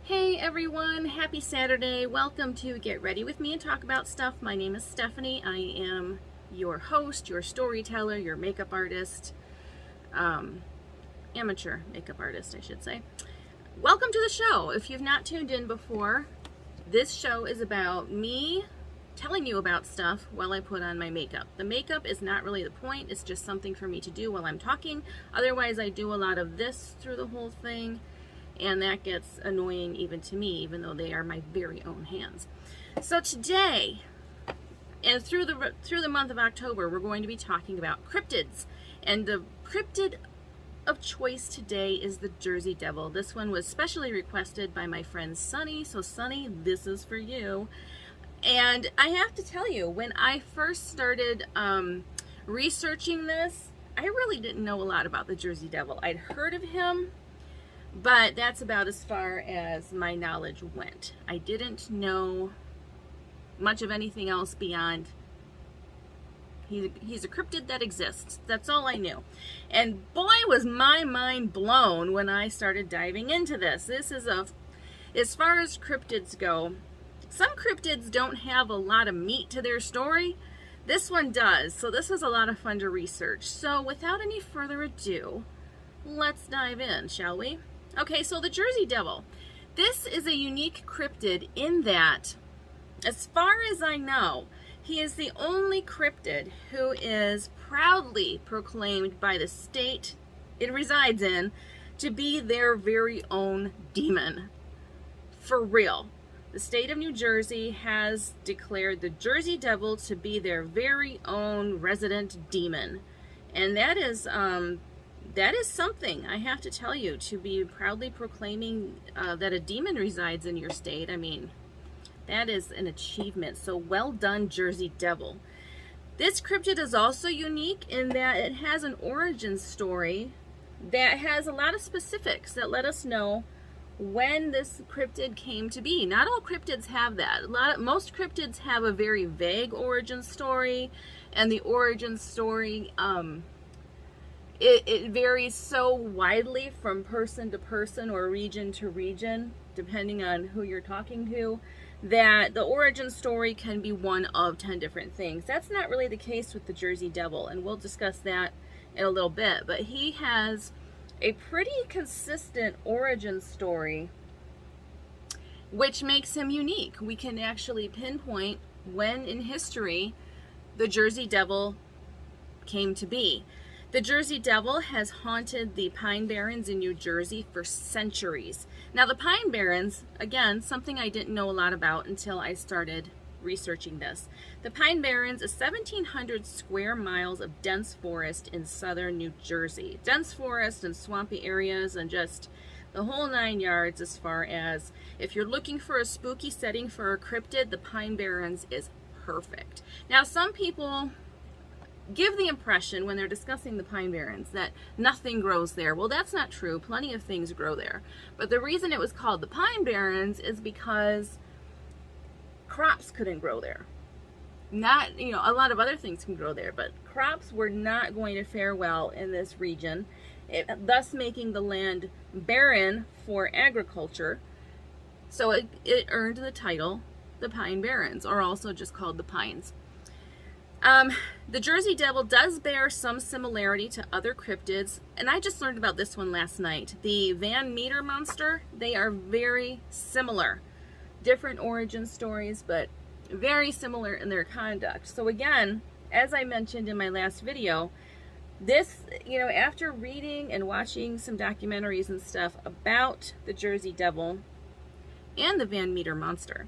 Hey everyone, happy Saturday. Welcome to Get Ready With Me and Talk About Stuff. My name is Stephanie. I am your host, your storyteller, your makeup artist, amateur makeup artist, I should say. Welcome to the show. If you've not tuned in before, this show is about me telling you about stuff while I put on my makeup. The makeup is not really the point. It's just something for me to do while I'm talking. Otherwise, I do a lot of this through the whole thing. And that gets annoying even to me, even though they are my very own hands. So today, and through the month of October, we're going to be talking about cryptids. And the cryptid of choice today is the Jersey Devil. This one was specially requested by my friend Sunny. So Sunny, this is for you. And I have to tell you, when I first started researching this, I really didn't know a lot about the Jersey Devil. I'd heard of him, but that's about as far as my knowledge went. I didn't know much of anything else beyond he's a cryptid that exists. That's all I knew. And boy, was my mind blown when I started diving into this. This is as far as cryptids go, some cryptids don't have a lot of meat to their story. This one does. So this was a lot of fun to research. So without any further ado, let's dive in, shall we? Okay, so the Jersey Devil. This is a unique cryptid in that, as far as I know, he is the only cryptid who is proudly proclaimed by the state it resides in to be their very own demon. For real. The state of New Jersey has declared the Jersey Devil to be their very own resident demon. And that is something, I have to tell you, to be proudly proclaiming that a demon resides in your state. I mean, that is an achievement. So well done, Jersey Devil. This cryptid is also unique in that it has an origin story that has a lot of specifics that let us know when this cryptid came to be. Not all cryptids have that. Most cryptids have a very vague origin story, and the origin story it varies so widely from person to person or region to region, depending on who you're talking to, that the origin story can be one of 10 different things. That's not really the case with the Jersey Devil, and we'll discuss that in a little bit. But he has a pretty consistent origin story, which makes him unique. We can actually pinpoint when in history the Jersey Devil came to be. The Jersey Devil has haunted the Pine Barrens in New Jersey for centuries. Now the Pine Barrens, again, something I didn't know a lot about until I started researching this. The Pine Barrens is 1,700 square miles of dense forest in southern New Jersey. Dense forest and swampy areas and just the whole 9 yards as far as if you're looking for a spooky setting for a cryptid, the Pine Barrens is perfect. Now some people give the impression when they're discussing the Pine Barrens that nothing grows there. Well, that's not true. Plenty of things grow there. But the reason it was called the Pine Barrens is because crops couldn't grow there. Not, a lot of other things can grow there, but crops were not going to fare well in this region, thus making the land barren for agriculture. So it earned the title, the Pine Barrens, or also just called the Pines. The Jersey Devil does bear some similarity to other cryptids, and I just learned about this one last night. The Van Meter monster, they are very similar. Different origin stories, but very similar in their conduct. So again, as I mentioned in my last video, this, after reading and watching some documentaries and stuff about the Jersey Devil and the Van Meter monster,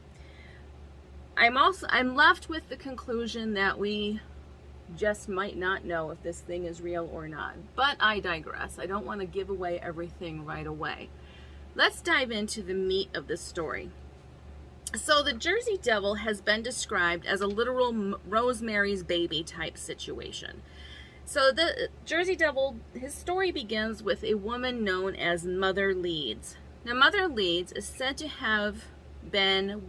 I'm left with the conclusion that we just might not know if this thing is real or not. But I digress. I don't want to give away everything right away. Let's dive into the meat of this story. So the Jersey Devil has been described as a literal Rosemary's Baby type situation. So the Jersey Devil, his story begins with a woman known as Mother Leeds. Now Mother Leeds is said to have been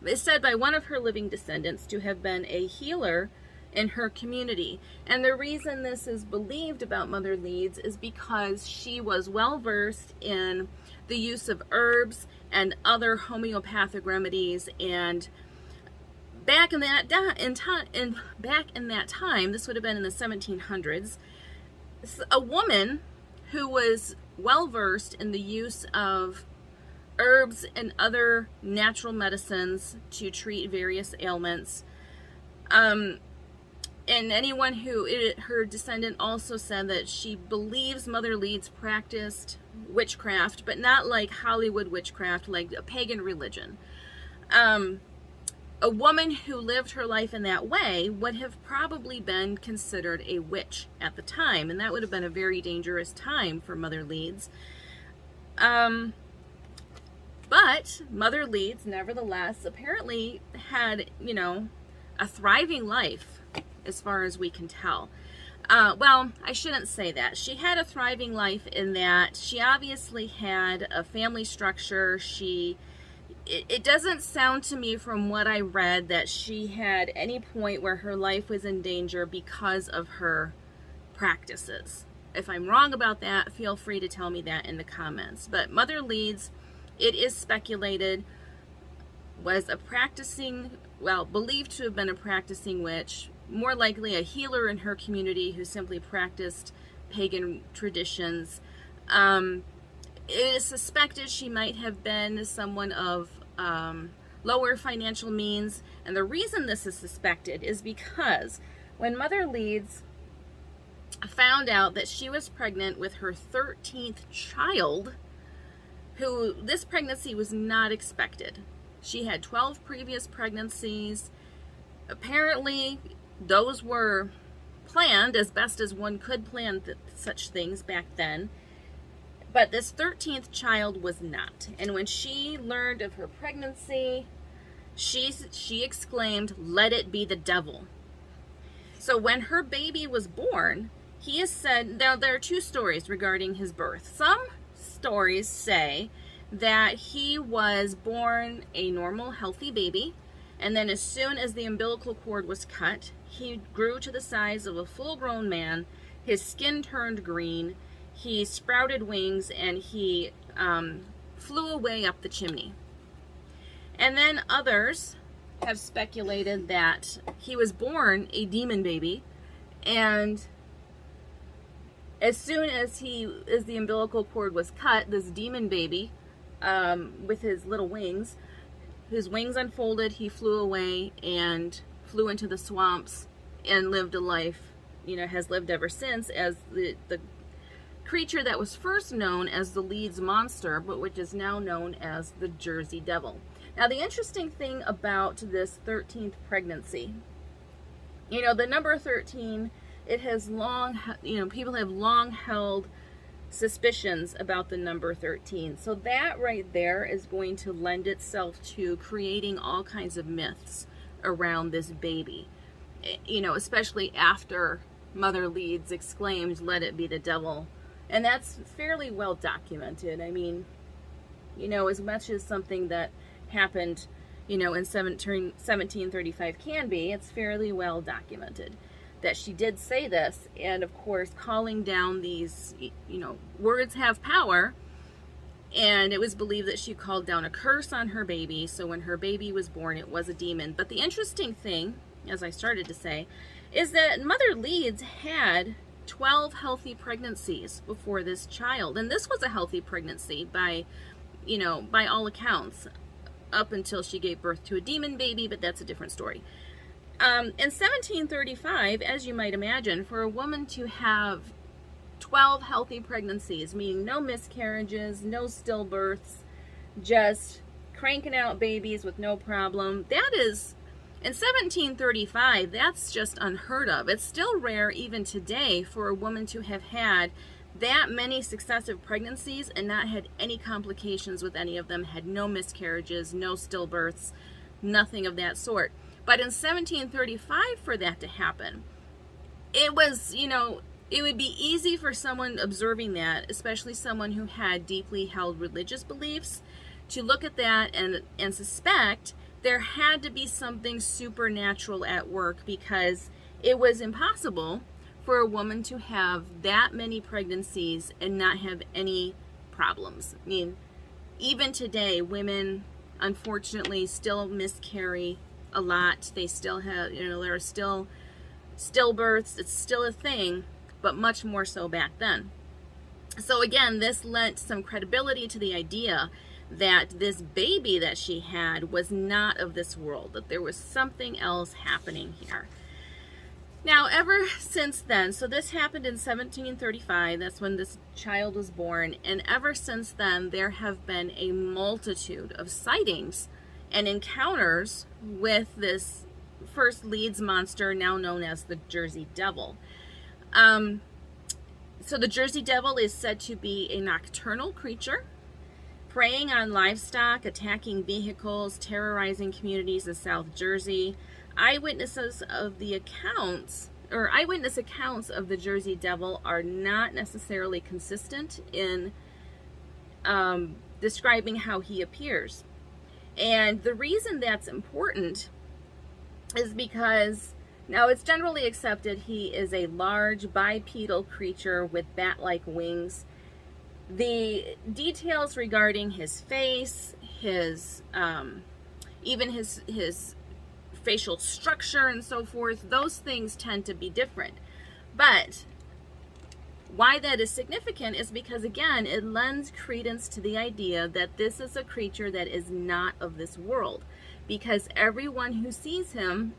is said by one of her living descendants to have been a healer in her community. And the reason this is believed about Mother Leeds is because she was well versed in the use of herbs and other homeopathic remedies. And back in that time, this would have been in the 1700s, a woman who was well versed in the use of herbs and other natural medicines to treat various ailments. And anyone who, her descendant also said that she believes Mother Leeds practiced witchcraft, but not like Hollywood witchcraft, like a pagan religion. A woman who lived her life in that way would have probably been considered a witch at the time, and that would have been a very dangerous time for Mother Leeds. But Mother Leeds, nevertheless, apparently had, a thriving life, as far as we can tell. Well, I shouldn't say that. She had a thriving life in that she obviously had a family structure. It doesn't sound to me from what I read that she had any point where her life was in danger because of her practices. If I'm wrong about that, feel free to tell me that in the comments. But Mother Leeds, it is speculated, was a practicing, believed to have been a practicing witch, more likely a healer in her community who simply practiced pagan traditions. It is suspected she might have been someone of lower financial means, and the reason this is suspected is because when Mother Leeds found out that she was pregnant with her 13th child, who this pregnancy was not expected. She had 12 previous pregnancies. Apparently, those were planned as best as one could plan such things back then. But this 13th child was not. And when she learned of her pregnancy, she exclaimed, "Let it be the devil." So when her baby was born, he is said, now there are two stories regarding his birth. Some stories say that he was born a normal, healthy baby, and then as soon as the umbilical cord was cut, he grew to the size of a full-grown man, his skin turned green, he sprouted wings, and he flew away up the chimney. And then others have speculated that he was born a demon baby, and as soon as the umbilical cord was cut, this demon baby, with his little wings, his wings unfolded, he flew away and flew into the swamps and lived a life, has lived ever since as the creature that was first known as the Leeds Monster, but which is now known as the Jersey Devil. Now, the interesting thing about this 13th pregnancy, the number 13, it has long, people have long held suspicions about the number 13. So that right there is going to lend itself to creating all kinds of myths around this baby. Especially after Mother Leeds exclaimed, "Let it be the devil." And that's fairly well documented. I mean, as much as something that happened, in 1735 can be, it's fairly well documented that she did say this. And of course, calling down these, words have power. And it was believed that she called down a curse on her baby. So when her baby was born, it was a demon. But the interesting thing, as I started to say, is that Mother Leeds had 12 healthy pregnancies before this child. And this was a healthy pregnancy by all accounts, up until she gave birth to a demon baby, but that's a different story. In 1735, as you might imagine, for a woman to have 12 healthy pregnancies, meaning no miscarriages, no stillbirths, just cranking out babies with no problem, that is, in 1735, that's just unheard of. It's still rare even today for a woman to have had that many successive pregnancies and not had any complications with any of them, had no miscarriages, no stillbirths, nothing of that sort. But in 1735, for that to happen, it was, it would be easy for someone observing that, especially someone who had deeply held religious beliefs, to look at that and suspect there had to be something supernatural at work, because it was impossible for a woman to have that many pregnancies and not have any problems. I mean, even today, women unfortunately still miscarry a lot. They still have, there are still stillbirths. It's still a thing, but much more so back then. So again, this lent some credibility to the idea that this baby that she had was not of this world, that there was something else happening here. Now, ever since then, so this happened in 1735, that's when this child was born, and ever since then, there have been a multitude of sightings and encounters with this first Leeds monster, now known as the Jersey Devil. So the Jersey Devil is said to be a nocturnal creature, preying on livestock, attacking vehicles, terrorizing communities in South Jersey. Eyewitness accounts of the Jersey Devil are not necessarily consistent in describing how he appears. And the reason that's important is because now it's generally accepted he is a large bipedal creature with bat-like wings. The details regarding his face, even his facial structure and so forth, those things tend to be different. But why that is significant is because, again, it lends credence to the idea that this is a creature that is not of this world, because everyone who sees him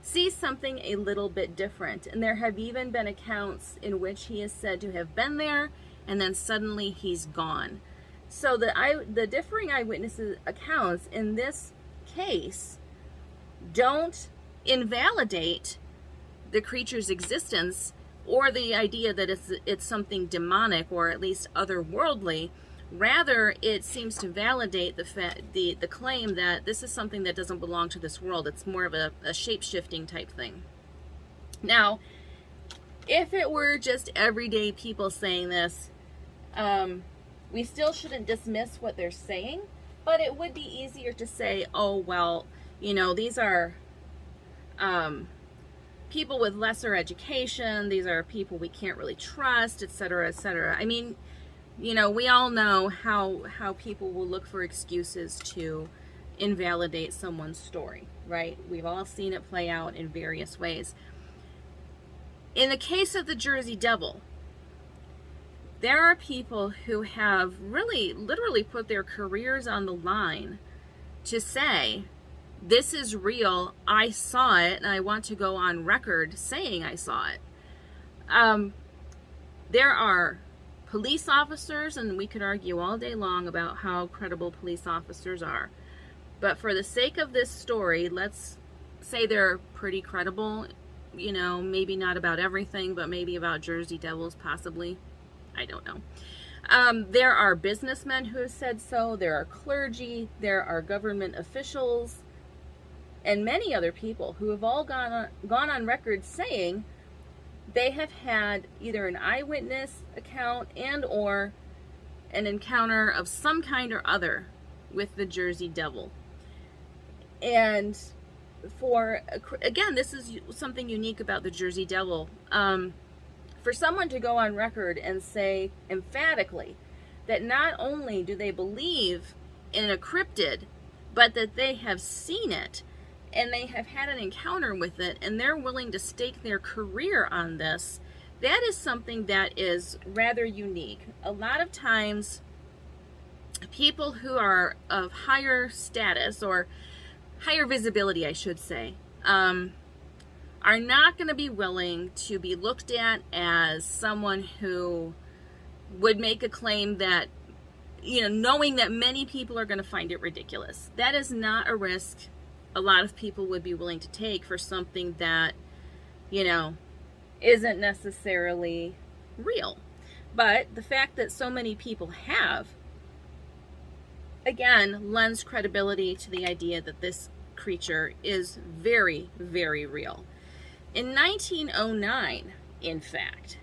sees something a little bit different. And there have even been accounts in which he is said to have been there and then suddenly he's gone. So the differing eyewitnesses accounts in this case don't invalidate the creature's existence or the idea that it's something demonic or at least otherworldly. Rather, it seems to validate the claim that this is something that doesn't belong to this world. It's more of a shape-shifting type thing. Now, if it were just everyday people saying this, we still shouldn't dismiss what they're saying, but it would be easier to say, oh, well, these are people with lesser education, these are people we can't really trust, etc., etc. I mean, we all know how people will look for excuses to invalidate someone's story, right? We've all seen it play out in various ways. In the case of the Jersey Devil, there are people who have really literally put their careers on the line to say, this is real, I saw it, and I want to go on record saying I saw it. There are police officers, and we could argue all day long about how credible police officers are. But for the sake of this story, let's say they're pretty credible. Maybe not about everything, but maybe about Jersey Devils, possibly. I don't know. There are businessmen who have said so. There are clergy. There are government officials. And many other people who have all gone on record saying they have had either an eyewitness account and or an encounter of some kind or other with the Jersey Devil. And again, this is something unique about the Jersey Devil. For someone to go on record and say emphatically that not only do they believe in a cryptid, but that they have seen it and they have had an encounter with it and they're willing to stake their career on this, that is something that is rather unique. A lot of times, people who are of higher status or higher visibility, I should say, are not going to be willing to be looked at as someone who would make a claim that, knowing that many people are going to find it ridiculous. That is not a risk a lot of people would be willing to take for something that, isn't necessarily real. But the fact that so many people have, again, lends credibility to the idea that this creature is very, very real. In 1909, in fact,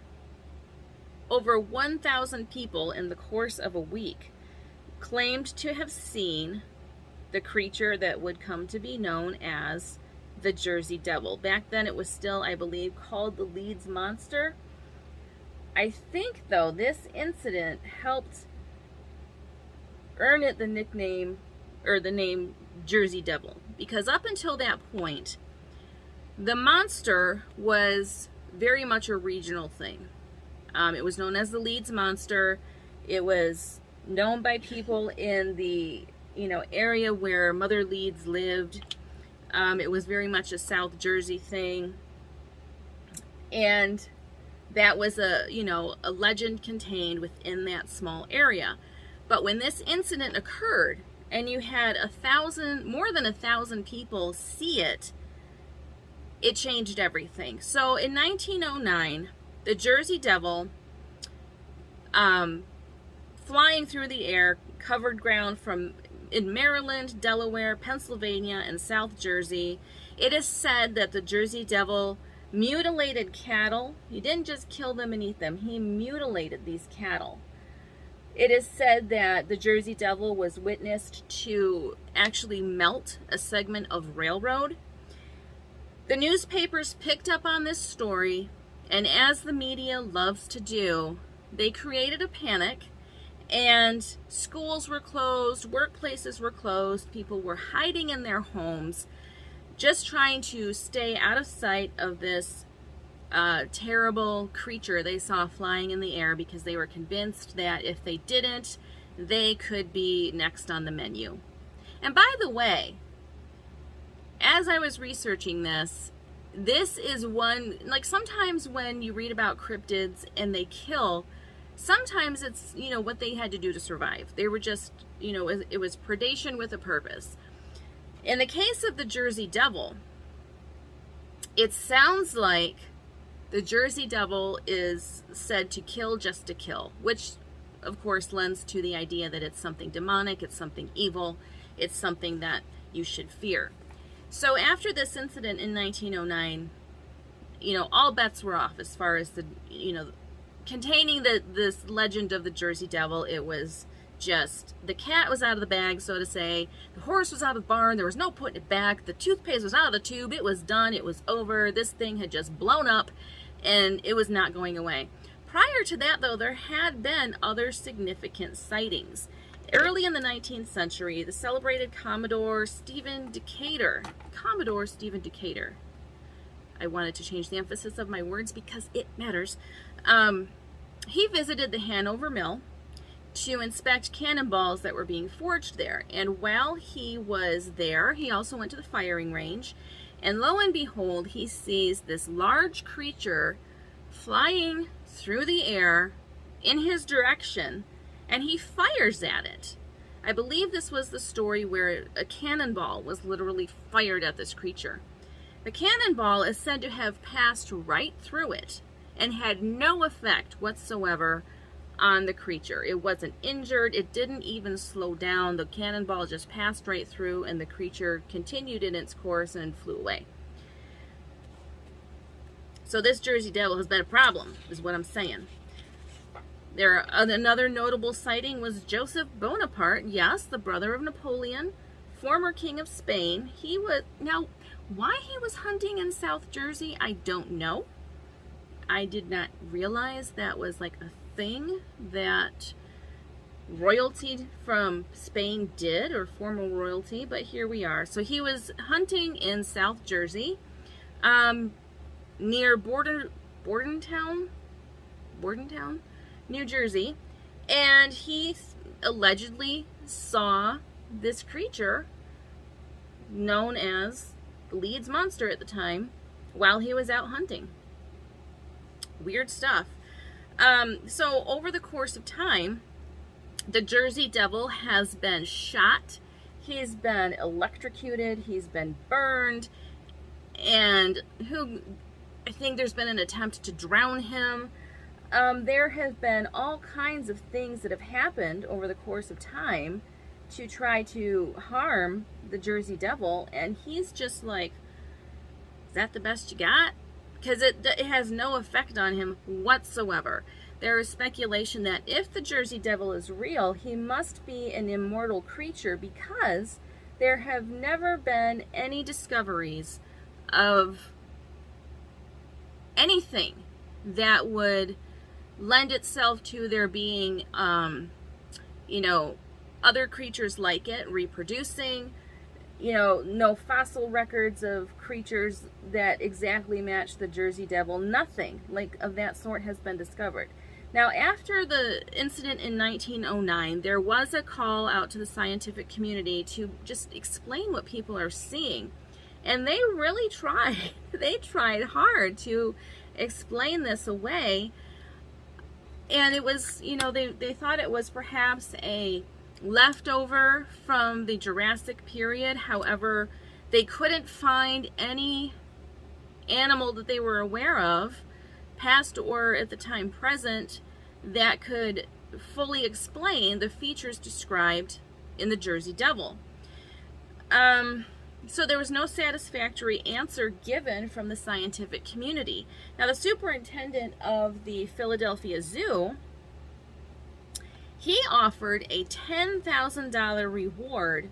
over 1,000 people in the course of a week claimed to have seen the creature that would come to be known as the Jersey Devil. Back then it was still, I believe, called the Leeds Monster. I think, though, this incident helped earn it the nickname or the name Jersey Devil, because up until that point, the monster was very much a regional thing. It was known as the Leeds Monster. It was known by people in the area where Mother Leeds lived. It was very much a South Jersey thing, and that was a legend contained within that small area. But when this incident occurred, and you had more than 1,000 people see it, it changed everything. So in 1909, the Jersey Devil, flying through the air, covered ground in Maryland, Delaware, Pennsylvania, and South Jersey. It is said that the Jersey Devil mutilated cattle. He didn't just kill them and eat them. He mutilated these cattle. It is said that the Jersey Devil was witnessed to actually melt a segment of railroad. The newspapers picked up on this story, and as the media loves to do, they created a panic, and schools were closed, workplaces were closed, people were hiding in their homes, just trying to stay out of sight of this terrible creature they saw flying in the air, because they were convinced that if they didn't, they could be next on the menu. And by the way, as I was researching this is one, like, sometimes when you read about cryptids and they kill, sometimes it's, what they had to do to survive. They were just, it was predation with a purpose. In the case of the Jersey Devil, it sounds like the Jersey Devil is said to kill just to kill, which of course lends to the idea that it's something demonic, it's something evil, it's something that you should fear. So after this incident in 1909, all bets were off as far as the, containing this legend of the Jersey Devil. It was just, the cat was out of the bag, so to say. The horse was out of the barn. There was no putting it back. The toothpaste was out of the tube. It was done. It was over. This thing had just blown up, and it was not going away. Prior to that, though, there had been other significant sightings. Early in the 19th century, the celebrated Commodore Stephen Decatur, I wanted to change the emphasis of my words because it matters. He visited the Hanover Mill to inspect cannonballs that were being forged there. And while he was there, he also went to the firing range. And lo and behold, he sees this large creature flying through the air in his direction, and he fires at it. I believe this was the story where a cannonball was literally fired at this creature. The cannonball is said to have passed right through it and had no effect whatsoever on the creature. It wasn't injured. It didn't even slow down. The cannonball just passed right through, and the creature continued in its course and flew away. So this Jersey Devil has been a problem, is what I'm saying. Another notable sighting was Joseph Bonaparte, yes, the brother of Napoleon, former king of Spain. Now, why he was hunting in South Jersey, I don't know. I did not realize that was like a thing that royalty from Spain did, or former royalty, but here we are. So he was hunting in South Jersey, near Bordentown, New Jersey, and he allegedly saw this creature known as the Leeds Monster at the time while he was out hunting. Weird stuff. So over the course of time, the Jersey Devil has been shot, he's been electrocuted, he's been burned, and I think there's been an attempt to drown him. There have been all kinds of things that have happened over the course of time to try to harm the Jersey Devil, and he's just like, is that the best you got? Because it has no effect on him whatsoever. There is speculation that if the Jersey Devil is real, he must be an immortal creature, because there have never been any discoveries of anything that would lend itself to there being, other creatures like it reproducing. You know, no fossil records of creatures that exactly match the Jersey Devil. Nothing like of that sort has been discovered. Now, after the incident in 1909, there was a call out to the scientific community to just explain what people are seeing. And they really tried. They tried hard to explain this away. And it was, you know, they thought it was perhaps a leftover from the Jurassic period. However, they couldn't find any animal that they were aware of, past or at the time present, that could fully explain the features described in the Jersey Devil. So there was no satisfactory answer given from the scientific community. Now, the superintendent of the Philadelphia Zoo, he offered a $10,000 reward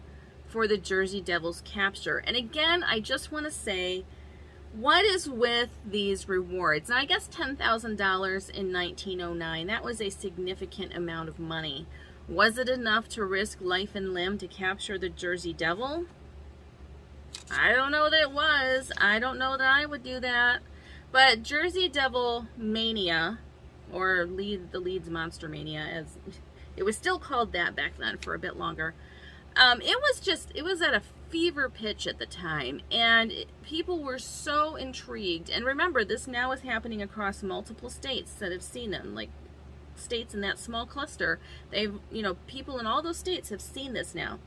for the Jersey Devil's capture. And again, I just want to say, what is with these rewards? Now, I guess $10,000 in 1909, that was a significant amount of money. Was it enough to risk life and limb to capture the Jersey Devil? I don't know that it was. I don't know that I would do that. But Jersey Devil Mania, or the Leeds Monster Mania, as it was still called that back then for a bit longer. It was at a fever pitch at the time, and people were so intrigued. And remember, this now is happening across multiple states that have seen them, like states in that small cluster. They've, you know, people in all those states have seen this now.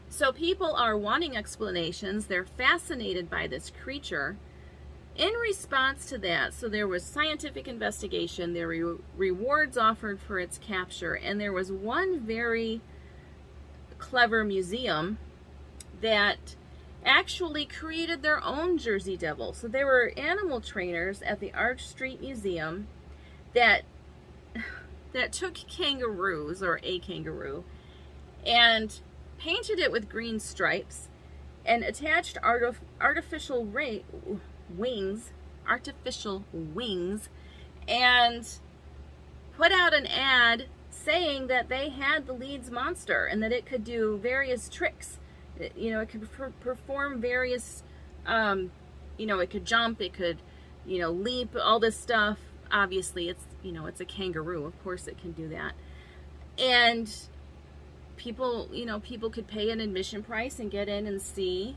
So people are wanting explanations. They're fascinated by this creature. In response to that, so there was scientific investigation, there were rewards offered for its capture, and there was one very clever museum that actually created their own Jersey Devil. So there were animal trainers at the Arch Street Museum that took kangaroos, or a kangaroo, and painted it with green stripes and attached artificial wings, and put out an ad saying that they had the Leeds monster and that it could do various tricks. You know, it could perform various, you know, it could jump, it could, you know, leap, all this stuff. Obviously, it's, you know, it's a kangaroo. Of course it can do that. And people, you know, people could pay an admission price and get in and see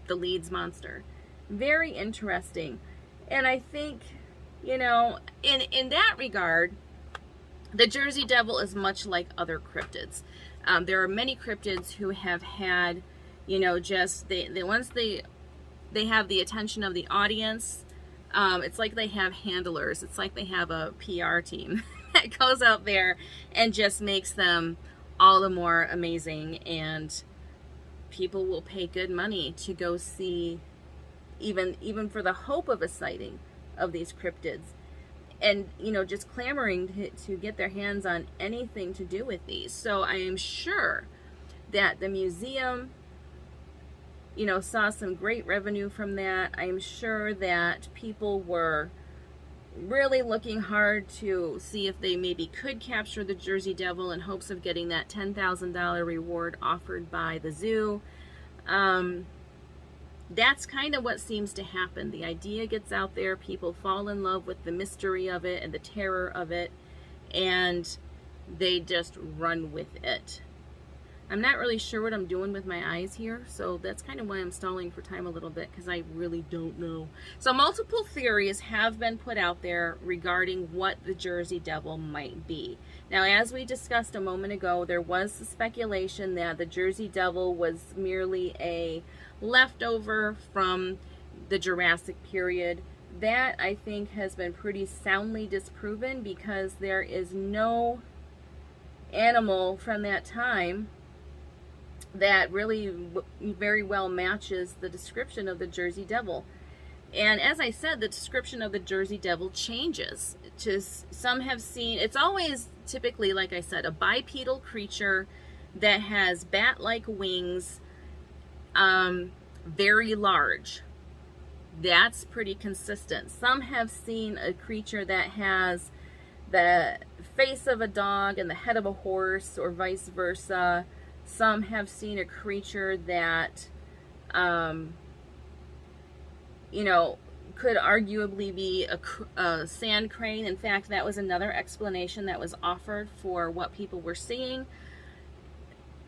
the Leeds monster. Very interesting. And I think, you know, in that regard, the Jersey Devil is much like other cryptids. There are many cryptids who have had, you know, just once they have the attention of the audience, it's like they have handlers. It's like they have a PR team that goes out there and just makes them all the more amazing, and people will pay good money to go see, even for the hope of a sighting of these cryptids, and, you know, just clamoring to get their hands on anything to do with these. So I am sure that the museum, you know, saw some great revenue from that. I am sure that people were really looking hard to see if they maybe could capture the Jersey Devil in hopes of getting that $10,000 reward offered by the zoo. That's kind of what seems to happen. The idea gets out there, people fall in love with the mystery of it and the terror of it, and they just run with it. I'm not really sure what I'm doing with my eyes here, so that's kind of why I'm stalling for time a little bit, because I really don't know. So multiple theories have been put out there regarding what the Jersey Devil might be. Now, as we discussed a moment ago, there was the speculation that the Jersey Devil was merely a leftover from the Jurassic period. That, I think, has been pretty soundly disproven, because there is no animal from that time that really very well matches the description of the Jersey Devil. And as I said, the description of the Jersey Devil changes. Some have seen, it's always typically, like I said, a bipedal creature that has bat-like wings, very large. That's pretty consistent. Some have seen a creature that has the face of a dog and the head of a horse, or vice versa. Some have seen a creature that, you know, could arguably be a sand crane. In fact, that was another explanation that was offered for what people were seeing.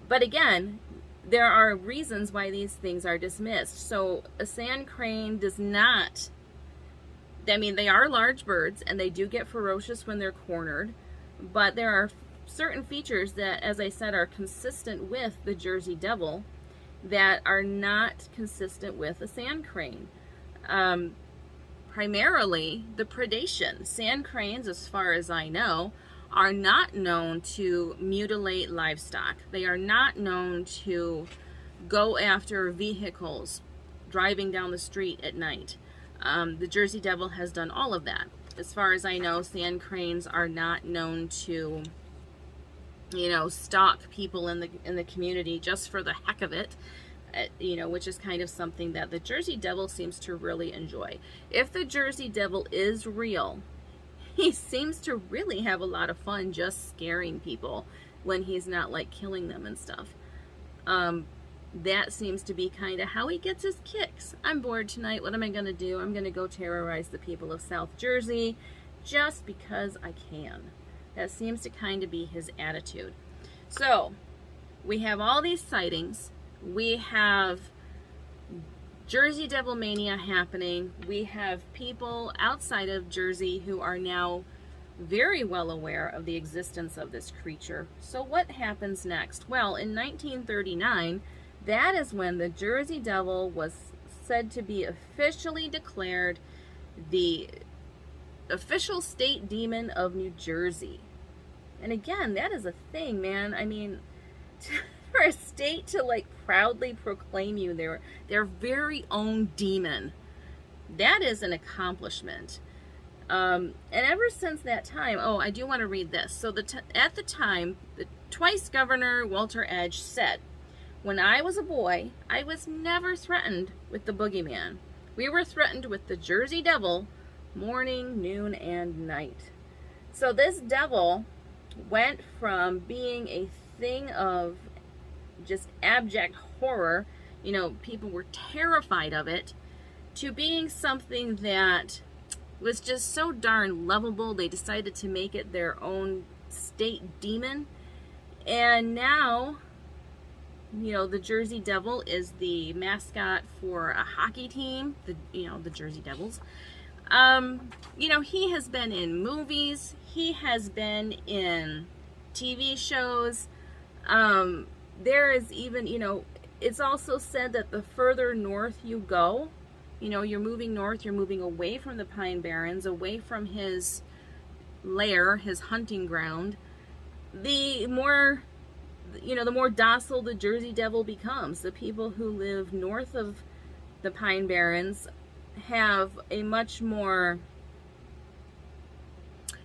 But again, there are reasons why these things are dismissed. So a sand crane does not, I mean, they are large birds and they do get ferocious when they're cornered, but there are certain features that, as I said, are consistent with the Jersey Devil that are not consistent with a sand crane. Primarily the predation. Sand cranes, as far as I know, are not known to mutilate livestock. They are not known to go after vehicles driving down the street at night. The Jersey Devil has done all of that. As far as I know, sand cranes are not known to, you know, stalk people in the community just for the heck of it. You know, which is kind of something that the Jersey Devil seems to really enjoy. If the Jersey Devil is real, he seems to really have a lot of fun just scaring people when he's not like killing them and stuff. That seems to be kind of how he gets his kicks. I'm bored tonight. What am I going to do? I'm going to go terrorize the people of South Jersey just because I can. That seems to kind of be his attitude. So we have all these sightings. We have Jersey Devil mania happening. We have people outside of Jersey who are now very well aware of the existence of this creature. So what happens next? Well, in 1939, that is when the Jersey Devil was said to be officially declared the official state demon of New Jersey. And again, that is a thing, man. I mean, for a state to like proudly proclaim you their very own demon, that is an accomplishment. And ever since that time, oh, I do want to read this. So at the time, the twice Governor Walter Edge said, "When I was a boy, I was never threatened with the boogeyman. We were threatened with the Jersey Devil morning, noon, and night." So this devil went from being a thing of just abject horror, you know, people were terrified of it, to being something that was just so darn lovable, they decided to make it their own state demon. And now, you know, the Jersey Devil is the mascot for a hockey team, the Jersey Devils. You know, he has been in movies, he has been in TV shows. There is even, you know, it's also said that the further north you go, you know, you're moving north, you're moving away from the Pine Barrens, away from his lair, his hunting ground, the more, you know, the more docile the Jersey Devil becomes. The people who live north of the Pine Barrens have a much more,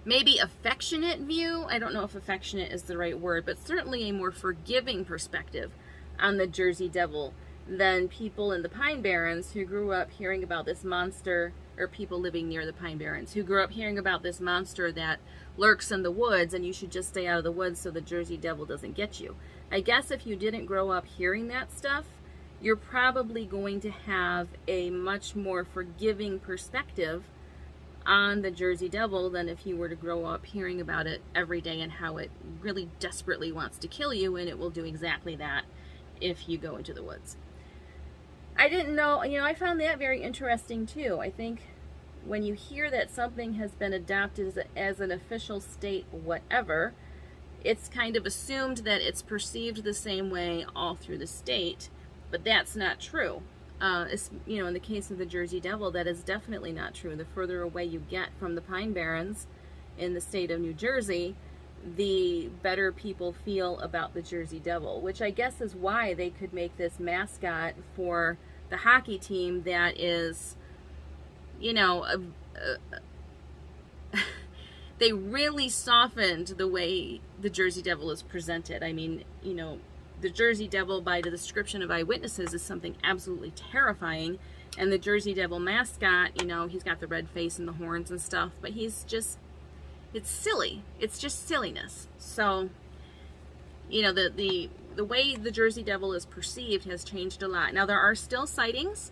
maybe affectionate view. I don't know if affectionate is the right word, but certainly a more forgiving perspective on the Jersey Devil than people in the Pine Barrens who grew up hearing about this monster, or people living near the Pine Barrens who grew up hearing about this monster that lurks in the woods and you should just stay out of the woods so the Jersey Devil doesn't get you. I guess if you didn't grow up hearing that stuff, you're probably going to have a much more forgiving perspective on the Jersey Devil than if you were to grow up hearing about it every day and how it really desperately wants to kill you, and it will do exactly that if you go into the woods. I didn't know, you know, I found that very interesting too. I think when you hear that something has been adopted as an official state whatever, it's kind of assumed that it's perceived the same way all through the state, but that's not true. You know, in the case of the Jersey Devil, that is definitely not true. The further away you get from the Pine Barrens in the state of New Jersey, the better people feel about the Jersey Devil, which I guess is why they could make this mascot for the hockey team that is, you know, they really softened the way the Jersey Devil is presented. I mean, you know, the Jersey Devil, by the description of eyewitnesses, is something absolutely terrifying. And the Jersey Devil mascot, you know, he's got the red face and the horns and stuff, but he's just, it's silly. It's just silliness. So, you know, the way the Jersey Devil is perceived has changed a lot. Now, there are still sightings.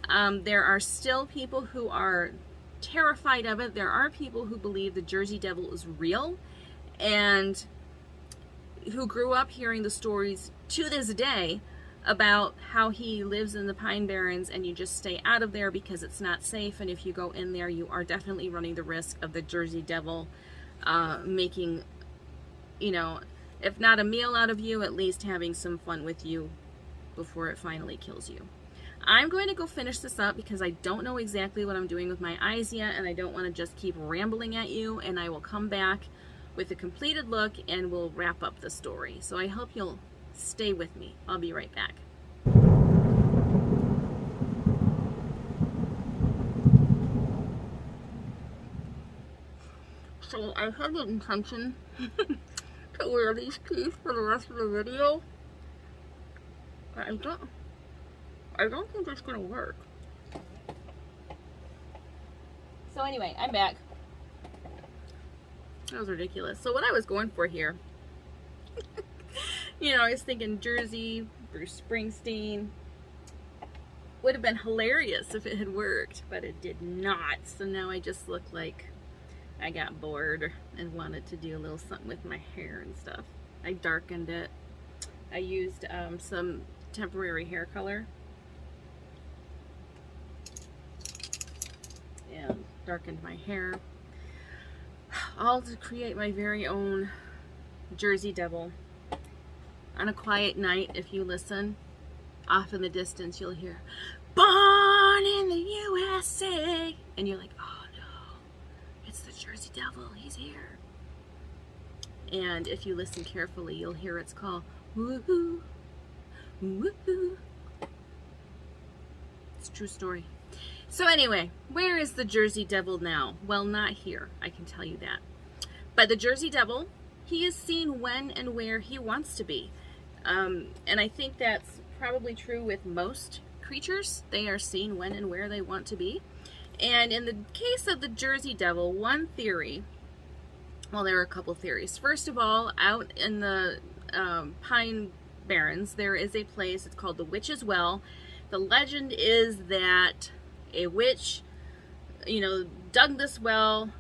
There are still people who are terrified of it. There are people who believe the Jersey Devil is real and who grew up hearing the stories to this day about how he lives in the Pine Barrens and you just stay out of there because it's not safe, and if you go in there you are definitely running the risk of the Jersey Devil making, you know, if not a meal out of you, at least having some fun with you before it finally kills you. I'm going to go finish this up because I don't know exactly what I'm doing with my eyes yet, and I don't want to just keep rambling at you, and I will come back with a completed look and we'll wrap up the story. So I hope you'll stay with me. I'll be right back. So I had the intention to wear these teeth for the rest of the video. I don't think it's gonna work. So anyway, I'm back. That was ridiculous. So what I was going for here, you know, I was thinking Jersey, Bruce Springsteen. Would have been hilarious if it had worked, but it did not. So now I just look like I got bored and wanted to do a little something with my hair and stuff. I darkened it. I used some temporary hair color and darkened my hair, all to create my very own Jersey Devil. On a quiet night, if you listen, off in the distance you'll hear "Born in the USA," and you're like, oh no, it's the Jersey Devil, he's here. And if you listen carefully, you'll hear it's called "Woohoo, woohoo." It's a true story. So anyway, where is the Jersey Devil now? Well, not here, I can tell you that. But the Jersey Devil, he is seen when and where he wants to be. And I think that's probably true with most creatures. They are seen when and where they want to be. And in the case of the Jersey Devil, one theory, well, there are a couple theories. First of all, out in the Pine Barrens, there is a place, it's called the Witch's Well. The legend is that a witch, you know, dug this well,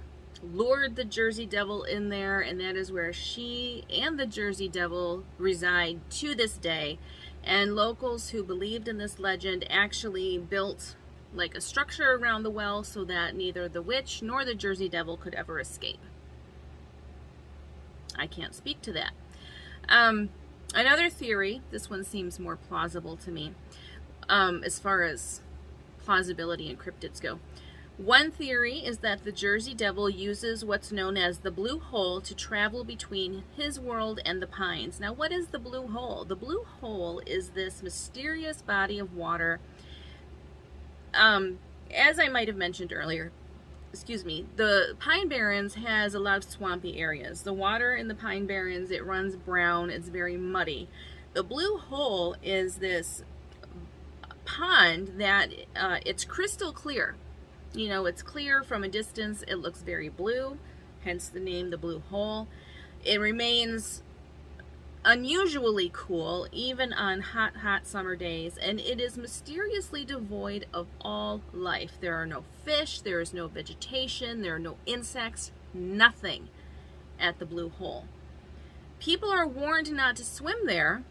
lured the Jersey Devil in there, and that is where she and the Jersey Devil reside to this day. And locals who believed in this legend actually built like a structure around the well so that neither the witch nor the Jersey Devil could ever escape. I can't speak to that. Another theory, this one seems more plausible to me, as far as plausibility and cryptids go. One theory is that the Jersey Devil uses what's known as the blue hole to travel between his world and the pines. Now, what is the blue hole? The blue hole is this mysterious body of water. As I might have mentioned earlier, the Pine Barrens has a lot of swampy areas. The water in the Pine Barrens, it runs brown, it's very muddy. The blue hole is this pond that it's crystal clear. You know, it's clear from a distance. It looks very blue, hence the name, the blue hole. It remains unusually cool even on hot, hot summer days, and it is mysteriously devoid of all life. There are no fish, there is no vegetation, there are no insects, nothing at the blue hole. People are warned not to swim there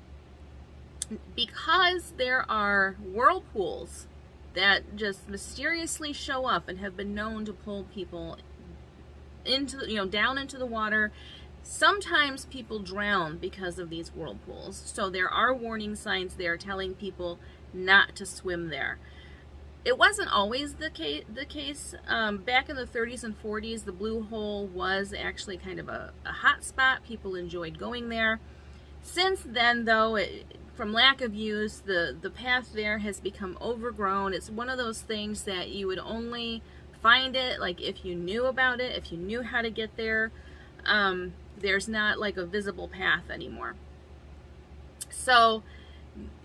because there are whirlpools that just mysteriously show up and have been known to pull people into, you know, down into the water. Sometimes people drown because of these whirlpools. So there are warning signs there telling people not to swim there. It wasn't always the case. Back in the 30s and 40s, the blue hole was actually kind of a hot spot. People enjoyed going there. Since then, though, from lack of use, the path there has become overgrown. It's one of those things that you would only find it like if you knew about it, if you knew how to get there. There's not like a visible path anymore. So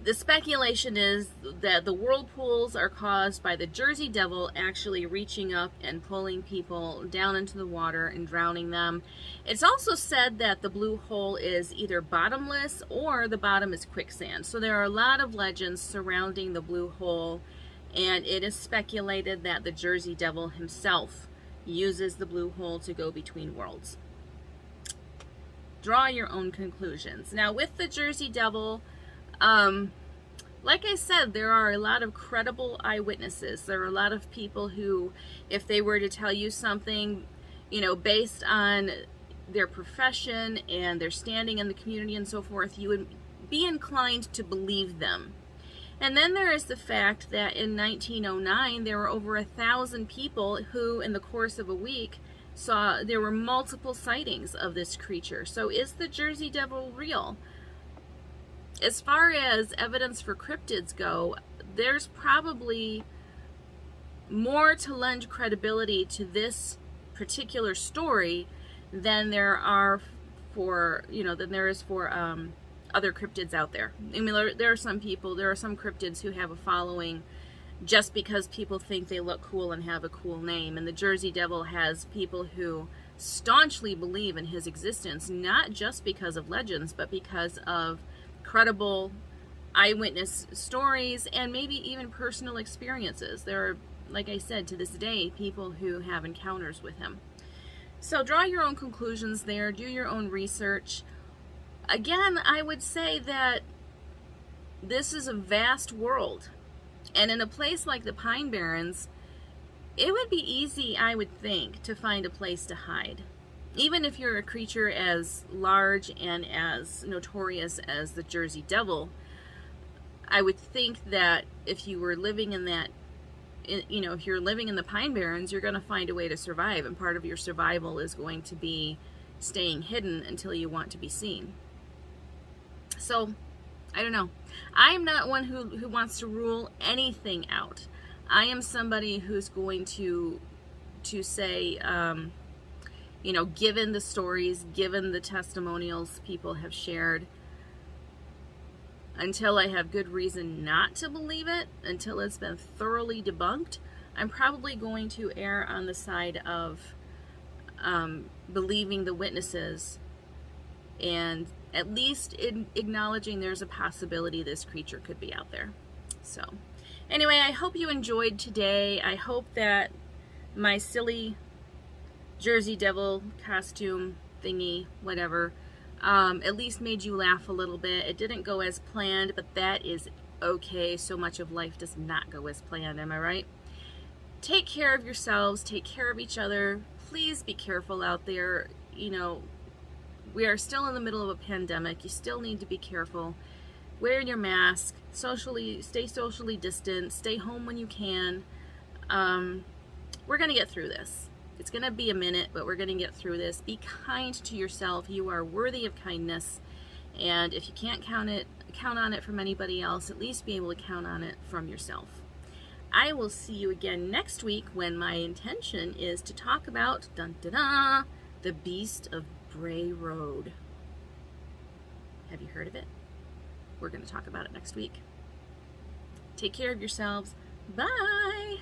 The speculation is that the whirlpools are caused by the Jersey Devil actually reaching up and pulling people down into the water and drowning them. It's also said that the blue hole is either bottomless or the bottom is quicksand. So there are a lot of legends surrounding the blue hole, and it is speculated that the Jersey Devil himself uses the blue hole to go between worlds. Draw your own conclusions. Now, with the Jersey Devil, like I said, there are a lot of credible eyewitnesses. There are a lot of people who, if they were to tell you something, you know, based on their profession and their standing in the community and so forth, you would be inclined to believe them. And then there is the fact that in 1909, there were over 1,000 people who, in the course of a week, saw there were multiple sightings of this creature. So is the Jersey Devil real? As far as evidence for cryptids go, there's probably more to lend credibility to this particular story than there are for, than there is for other cryptids out there. I mean, there are some cryptids who have a following just because people think they look cool and have a cool name. And the Jersey Devil has people who staunchly believe in his existence, not just because of legends, but because of credible eyewitness stories and maybe even personal experiences. There are, like I said, to this day, people who have encounters with him. So draw your own conclusions there, do your own research. Again, I would say that this is a vast world, and in a place like the Pine Barrens, it would be easy, I would think, to find a place to hide. Even if you're a creature as large and as notorious as the Jersey Devil, I would think that if you were living in that, if you're living in the Pine Barrens, you're going to find a way to survive, and part of your survival is going to be staying hidden until you want to be seen. So, I don't know. I'm not one who wants to rule anything out. I am somebody who's going to say, given the stories, given the testimonials people have shared, until I have good reason not to believe it, until it's been thoroughly debunked, I'm probably going to err on the side of believing the witnesses and at least acknowledging there's a possibility this creature could be out there. So, anyway, I hope you enjoyed today. I hope that my silly Jersey Devil costume thingy, whatever, at least made you laugh a little bit. It didn't go as planned, but that is okay. So much of life does not go as planned, am I right? Take care of yourselves, take care of each other. Please be careful out there. We are still in the middle of a pandemic. You still need to be careful. Wear your mask, stay socially distant, stay home when you can. We're going to get through this. It's going to be a minute, but we're going to get through this. Be kind to yourself. You are worthy of kindness. And if you can't count on it from anybody else, at least be able to count on it from yourself. I will see you again next week when my intention is to talk about, dun-da-da, the Beast of Bray Road. Have you heard of it? We're going to talk about it next week. Take care of yourselves. Bye!